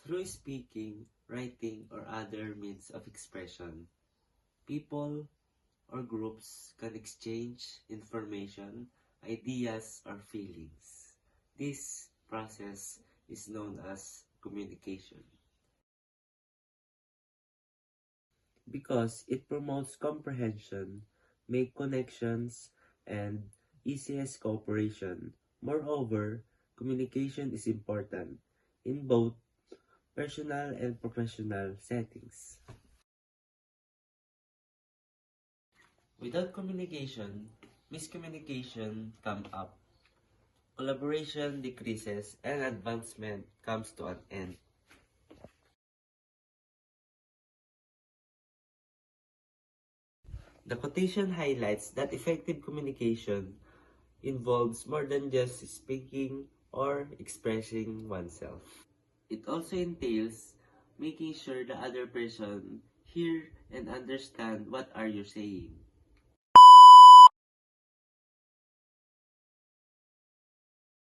Through speaking, writing, or other means of expression, people or groups can exchange information, ideas, or feelings. This process is known as communication because it promotes comprehension, make connections, and eases cooperation. Moreover, communication is important in both personal and professional settings. Without communication, miscommunication comes up, collaboration decreases, and advancement comes to an end. The quotation highlights that effective communication involves more than just speaking or expressing oneself. It also entails making sure the other person hear and understand what are you saying.